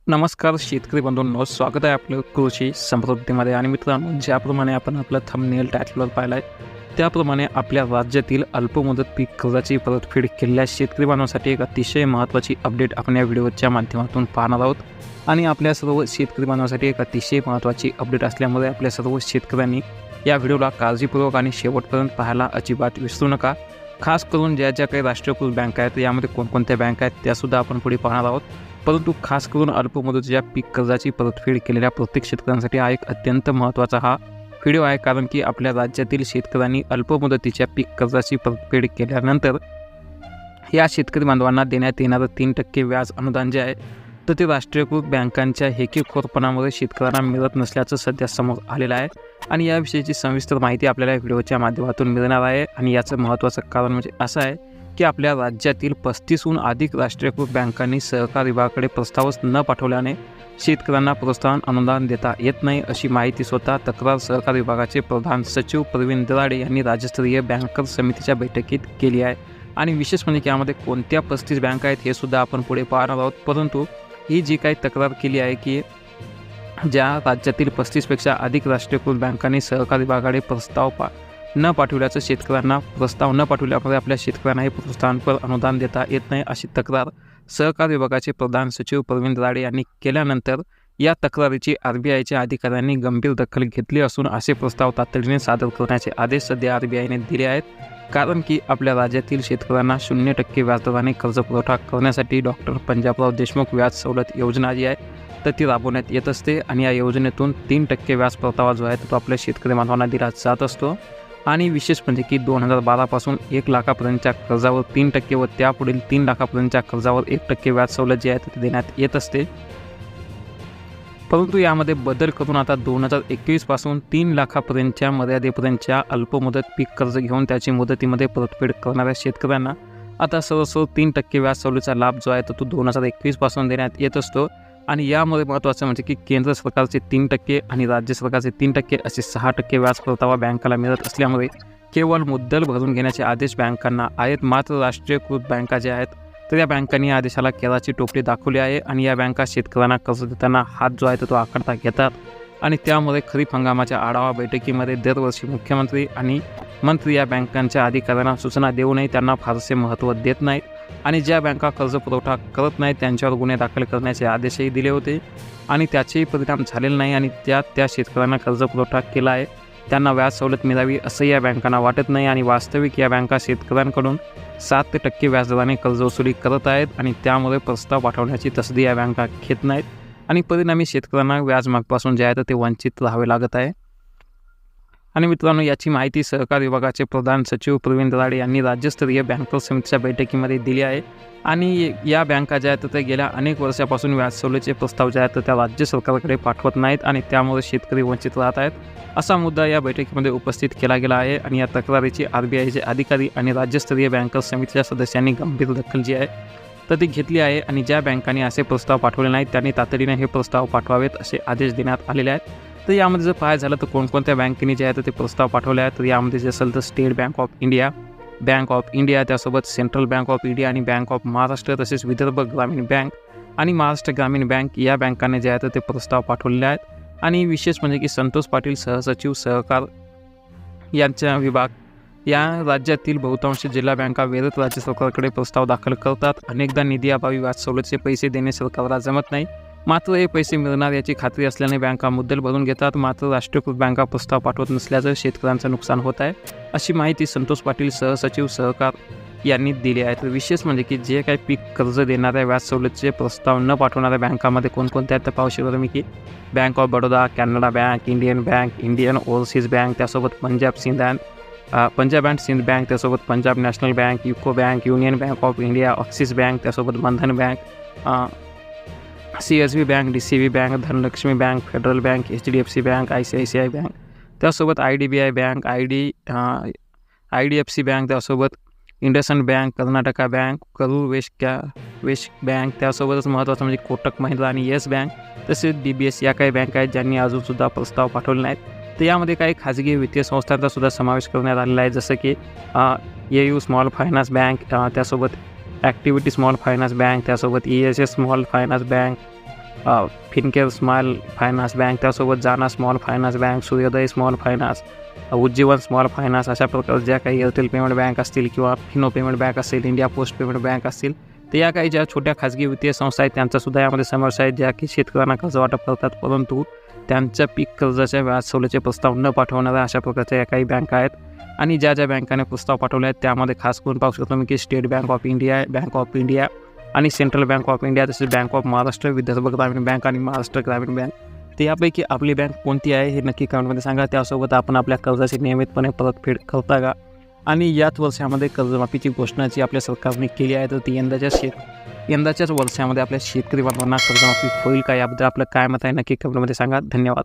नमस्कार शेतकरी बंधूंनो, स्वागत आहे आपलं कृषी समृद्धीमध्ये. आणि मित्रांनो, ज्याप्रमाणे आपण आपलं थंबनेल टायटलवर पाहिलं आहे त्याप्रमाणे आपल्या राज्यातील अल्पमुदत पीक कर्जाची परतफेड केलेल्या शेतकरी बांधवांसाठी एक अतिशय महत्त्वाची अपडेट आपण या व्हिडिओच्या माध्यमातून पाहणार आहोत. आणि आपल्या सर्व शेतकरी बांधवांसाठी एक अतिशय महत्त्वाची अपडेट असल्यामुळे आपल्या सर्व शेतकऱ्यांनी या व्हिडिओला काळजीपूर्वक आणि शेवटपर्यंत पाहायला अजिबात विसरू नका. खास करून ज्या ज्या काही राष्ट्रीयकृत बँका आहेत यामध्ये कोणकोणत्या बँका आहेत त्यासुद्धा आपण पुढे पाहणार आहोत. परंतु खास करून अल्पमुदतीच्या पीक कर्जाची परतफेड केलेल्या प्रत्येक शेतकऱ्यांसाठी हा एक अत्यंत महत्त्वाचा व्हिडिओ आहे. कारण की आपल्या राज्यातील शेतकऱ्यांनी अल्पमुदतीच्या पीक कर्जाची परतफेड केल्यानंतर या शेतकरी बांधवांना देण्यात येणारं 3% व्याज अनुदान जे आहे तर ते राष्ट्रीयकृत बँकांच्या हेकेखोरपणामुळे शेतकऱ्यांना मिळत नसल्याचं सध्या समोर आलेलं आहे. आणि याविषयीची सविस्तर माहिती आपल्याला व्हिडिओच्या माध्यमातून मिळणार आहे. आणि याचं महत्त्वाचं कारण म्हणजे असं आहे की आपल्या राज्यातील 35हून अधिक राष्ट्रीयकृत बँकांनी सहकार विभागाकडे प्रस्तावच न पाठवल्याने शेतकऱ्यांना प्रोत्साहन अनुदान देता येत नाही, अशी माहिती स्वतः तक्रार सहकार विभागाचे प्रधान सचिव प्रवीण दराडे यांनी राज्यस्तरीय बँकर्स समितीच्या बैठकीत केली आहे. आणि विशेष म्हणजे की यामध्ये कोणत्या 35 बँका आहेत हे सुद्धा आपण पुढे पाहणार आहोत. परंतु ही जी काही तक्रार केली आहे की ज्या राज्यातील 35पेक्षा अधिक राष्ट्रीयकृत बँकांनी सहकार विभागाकडे प्रस्ताव न पाठवल्याचं शेतकऱ्यांना प्रस्ताव न पाठवल्यामुळे आपल्या शेतकऱ्यांना हे प्रोत्साहनपर अनुदान देता येत नाही, अशी तक्रार सहकार विभागाचे प्रधान सचिव प्रवीण दराडे यांनी केल्यानंतर या तक्रारीची RBIच्या अधिकाऱ्यांनी गंभीर दखल घेतली असून असे प्रस्ताव तातडीने सादर करण्याचे आदेश सध्या RBIने दिले आहेत. कारण की आपल्या राज्यातील शेतकऱ्यांना 0% व्याजदराने कर्ज पुरवठा करण्यासाठी डॉक्टर पंजाबराव देशमुख व्याज सवलत योजना जी आहे तर ती राबवण्यात येत असते. आणि या योजनेतून 3% व्याज परतावा जो आहे तो आपल्या शेतकरी बांधवांना दिला जात असतो. आणि विशेष म्हणजे की 2012 पासून 1 लाखापर्यंतच्या कर्जावर 3% व त्यापुढील 3 लाखापर्यंतच्या कर्जावर 1% व्याज सवलत जी आहे ती देण्यात येत असते. परंतु यामध्ये बदल करून आता 2021 पासून 3 लाखापर्यंतच्या मर्यादेपर्यंतच्या अल्पमुदत पीक कर्ज घेऊन त्याची मुदतीमध्ये परतफेड करणाऱ्या शेतकऱ्यांना आता सरसर 3% व्याज सवलतीचा लाभ जो आहे तो 2021 पासून देण्यात येत असतो. आणि यामध्ये महत्त्वाचं म्हणजे की केंद्र सरकारचे 3% आणि राज्य सरकारचे 3% असे 6% व्याज परतावा बँकाला मिळत असल्यामुळे केवळ मुद्दल भरून घेण्याचे आदेश बँकांना आहेत. मात्र राष्ट्रीयकृत बँका ज्या आहेत तर या बँकांनी या आदेशाला केराची टोपली दाखवली आहे. आणि या बँका शेतकऱ्यांना कर्ज देताना हात जो आहे तो आखडता घेतात. आणि त्यामुळे खरीप हंगामाच्या आढावा बैठकीमध्ये दरवर्षी मुख्यमंत्री आणि मंत्री या बँकांच्या अधिकाऱ्यांना सूचना देऊनही त्यांना फारसे महत्त्व देत नाहीत. आणि ज्या बँका कर्ज पुरवठा करत नाहीत त्यांच्यावर गुन्हे दाखल करण्याचे आदेशही दिले होते. आणि त्याचेही परिणाम झालेले नाही. आणि त्या शेतकऱ्यांना कर्ज पुरवठा केला आहे त्यांना व्याज सवलत मिळावी असंही या बँकांना वाटत नाही. आणि वास्तविक या बँका शेतकऱ्यांकडून 7% व्याजदराने कर्ज वसुली करत आहेत. आणि त्यामुळे प्रस्ताव पाठवण्याची तसदी या बँका घेत नाहीत. आणि परिणामी शेतकऱ्यांना व्याजमागपासून जे आहे तर ते वंचित राहावे लागत आहे. आणि मित्रांनो, याची माहिती सहकार विभागाचे प्रधान सचिव प्रवीण दराडे यांनी राज्यस्तरीय बँकर्स समितीच्या बैठकीमध्ये दिली आहे. आणि या बँका ज्या आहेत त्या गेल्या अनेक वर्षापासून व्याज सवलतीचे प्रस्ताव जे आहेत त्या राज्य सरकारकडे पाठवत नाहीत आणि त्यामुळे शेतकरी वंचित राहत आहेत, असा मुद्दा या बैठकीमध्ये उपस्थित केला गेला आहे. आणि या तक्रारीची RBIचे अधिकारी आणि राज्यस्तरीय बँकर्स समितीच्या सदस्यांनी गंभीर दखल जी आहे तर ती घेतली आहे. आणि ज्या बँकांनी असे प्रस्ताव पाठवले नाहीत त्यांनी तातडीने हे प्रस्ताव पाठवावेत असे आदेश देण्यात आलेले आहेत. तर यामध्ये जर पाहायचं झालं तर कोणकोणत्या बँकेने जे आहे ते प्रस्ताव पाठवले आहेत तर यामध्ये जे असेल तर state bank of India, bank of India, त्यासोबत सेंट्रल बँक ऑफ इंडिया आणि बँक ऑफ महाराष्ट्र, तसेच विदर्भ ग्रामीण बँक आणि महाराष्ट्र ग्रामीण बँक या बँकांनी जे आहे ते प्रस्ताव पाठवलेले आहेत. आणि विशेष म्हणजे की संतोष पाटील सहसचिव सहकार यांचा विभाग या राज्यातील बहुतांश जिल्हा बँका वेळेत राज्य सरकारकडे प्रस्ताव दाखल करतात. अनेकदा निधी अभावी व्याज सवलतीचे पैसे देणे सरकारला जमत नाही, मात्र हे पैसे मिळणार याची खात्री असल्याने बँका मुद्दल भरून घेतात. मात्र राष्ट्रीयकृत बँका प्रस्ताव पाठवत नसल्याचं शेतकऱ्यांचं नुकसान होत आहे, अशी माहिती संतोष पाटील सहसचिव सहकार यांनी दिली आहे. तर विशेष म्हणजे की जे काही पीक कर्ज देणाऱ्या व्याज सवलतीचे प्रस्ताव न पाठवणाऱ्या बँकामध्ये कोणकोणत्या आहेत पावशीवर मी की bank of Baroda, Canara bank, Indian bank, Indian overseas bank, त्यासोबत पंजाब अँड सिंध बँक, त्यासोबत Punjab national bank, UCO bank, union bank of India, Axis bank, त्यासोबत Bandhan bank, CSB bank, DCB bank, Dhanlaxmi bank, federal bank, HDFC bank, ICICI bank, त्यासोबत IDBI bank, IDFC bank, त्यासोबत IndusInd bank, Karnataka bank, Karur वेस्ट bank, त्यासोबतच महत्त्वाचं म्हणजे कोटक महिंद्रा आणि yes bank, तसेच DBS या काही बँका आहेत ज्यांनी अजूनसुद्धा प्रस्ताव पाठवले नाहीत. तर यामध्ये काही खाजगी वित्तीय संस्थांचा सुद्धा समावेश करण्यात आलेला आहे, जसं की AU स्मॉल फायनान्स बँक, त्यासोबत ॲक्टिव्हिटी स्मॉल फायनान्स बँक, त्यासोबत ESS small finance bank, Fincare small finance bank, त्यासोबत जाना स्मॉल फायनान्स बँक, सूर्योदय small finance, Ujjivan small finance, अशा प्रकारे ज्या काही एअरटेल पेमेंट बँक असतील किंवा फिनो पेमेंट बँक असेल, इंडिया पोस्ट पेमेंट बँक असतील, तर या काही ज्या छोट्या खाजगी वित्तीय संस्था आहेत त्यांचासुद्धा यामध्ये समावेश आहे, ज्या की शेतकऱ्यांना कर्ज वाटप करतात परंतु त्यांच्या पीक कर्जाच्या व्याज सवलतीचे प्रस्ताव न पाठवणाऱ्या अशा प्रकारच्या या काही बँका आहेत. आणि ज्या बँकाने प्रस्ताव पाठवले आहेत त्यामध्ये खास करून पाहू शकतो मी की state bank of India, bank of India आणि सेंट्रल बँक ऑफ इंडिया, तसेच बँक ऑफ महाराष्ट्र, विदर्भ ग्रामीण बँक आणि महाराष्ट्र ग्रामीण बँक. तर यापैकी आपली बँक कोणती आहे हे नक्की कमेंटमध्ये सांगा. त्यासोबत आपण आपल्या कर्जाची नियमितपणे परतफेड करता का, आणि याच वर्षामध्ये कर्जमाफीची घोषणा जी आपल्या सरकारने केली आहे तर ती यंदाच्याच वर्षामध्ये आपल्या शेतकरी बांधवांना कर्जमाफी होईल का, याबद्दल आपलं काय मत आहे नक्की कमेंटमध्ये सांगा. धन्यवाद.